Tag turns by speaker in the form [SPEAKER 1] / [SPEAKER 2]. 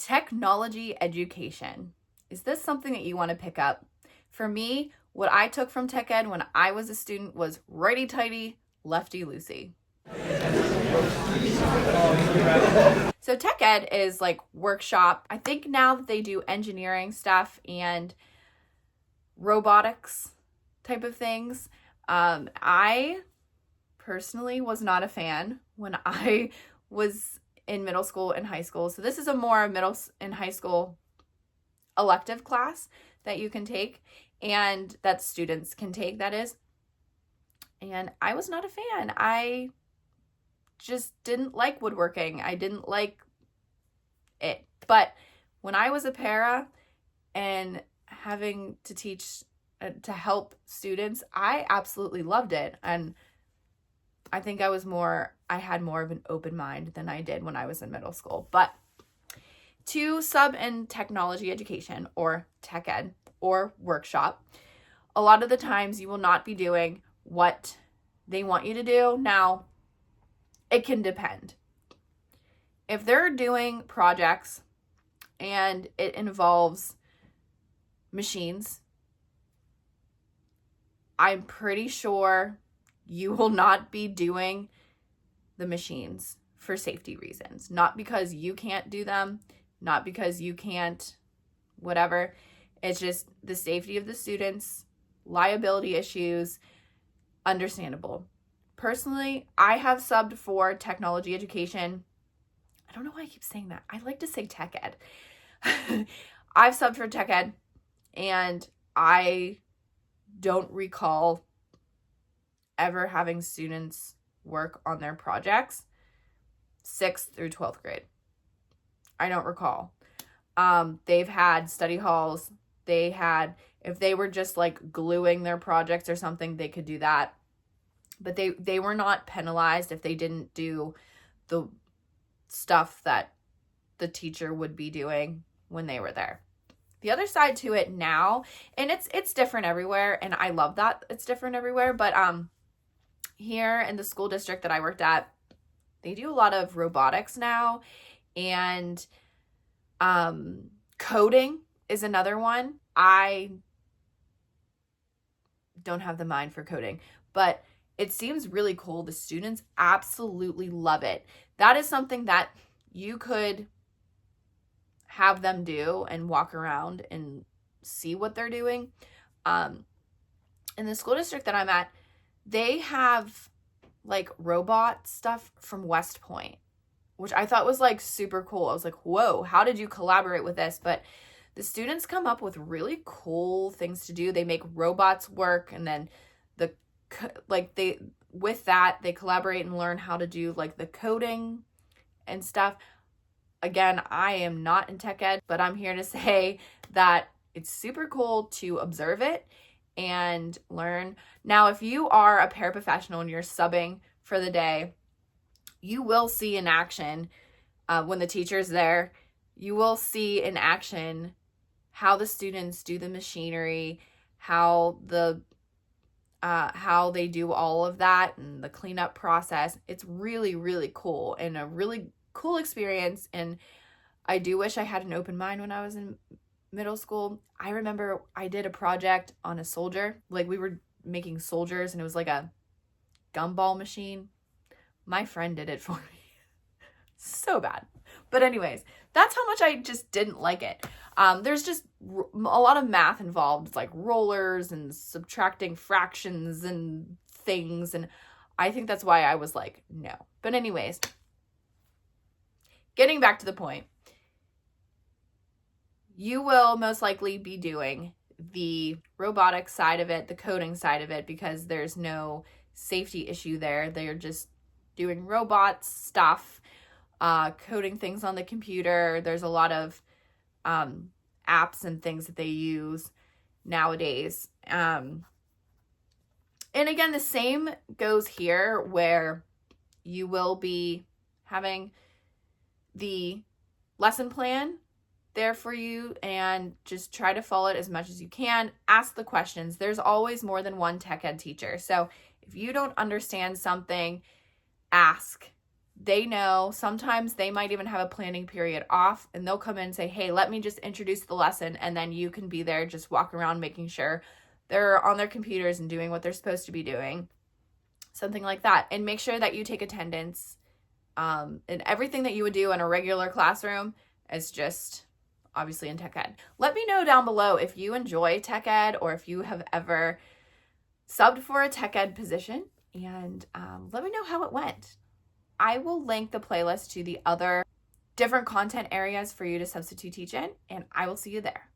[SPEAKER 1] Technology education. Is this something that you want to pick up? For me, what I took from tech ed when I was a student was righty-tighty, lefty-loosey. So tech ed is like workshop. I think now that they do engineering stuff and robotics type of things. I personally was not a fan when I was in middle school and high school. So this is a more middle and high school elective class that you can take and that students can take, that is. And I was not a fan. I just didn't like woodworking. I didn't like it. But when I was a para and having to teach to help students, I absolutely loved it. And I think I had more of an open mind than I did when I was in middle school. But to sub in technology education or tech ed or workshop, a lot of the times you will not be doing what they want you to do. Now, it can depend. If they're doing projects and it involves machines, I'm pretty sure you will not be doing the machines for safety reasons. Not because you can't do them, not because you can't whatever. It's just the safety of the students, liability issues, understandable. Personally, I have subbed for technology education. I don't know why I keep saying that. I like to say tech ed. I've subbed for tech ed, and I don't recall ever having students work on their projects 6th through 12th grade. I don't recall. They've had study halls. If they were just like gluing their projects or something, they could do that. But they were not penalized if they didn't do the stuff that the teacher would be doing when they were there. The other side to it now, and it's different everywhere, and I love that it's different everywhere, but here in the school district that I worked at, they do a lot of robotics now, and coding is another one. I don't have the mind for coding, but it seems really cool. The students absolutely love it. That is something that you could have them do and walk around and see what they're doing. In the school district that I'm at, they have like robot stuff from West Point, which I thought was like super cool. I was like, whoa, how did you collaborate with this? But the students come up with really cool things to do. They make robots work, and then with that, they collaborate and learn how to do like the coding and stuff. Again, I am not in tech ed, but I'm here to say that it's super cool to observe it and learn. Now, if you are a paraprofessional and you're subbing for the day, you will see in action when the teacher's there. You will see in action how the students do the machinery, how they do all of that and the cleanup process. It's really, really cool and a really cool experience. And I do wish I had an open mind when I was in middle school. I remember I did a project on a soldier. Like, we were making soldiers, and it was like a gumball machine. My friend did it for me. So bad. But anyways, that's how much I just didn't like it. There's just a lot of math involved. It's like rollers and subtracting fractions and things. And I think that's why I was like, no. But anyways, getting back to the point, you will most likely be doing the robotics side of it, the coding side of it, because there's no safety issue there. They're just doing robots stuff, coding things on the computer. There's a lot of apps and things that they use nowadays. And again, the same goes here, where you will be having the lesson plan there for you, and just try to follow it as much as you can. Ask the questions. There's always more than one tech ed teacher. So if you don't understand something, ask. They know sometimes they might even have a planning period off, and they'll come in and say, hey, let me just introduce the lesson, and then you can be there just walking around making sure they're on their computers and doing what they're supposed to be doing, something like that. And make sure that you take attendance, and everything that you would do in a regular classroom is just obviously in tech ed. Let me know down below if you enjoy tech ed or if you have ever subbed for a tech ed position, and let me know how it went. I will link the playlist to the other different content areas for you to substitute teach in, and I will see you there.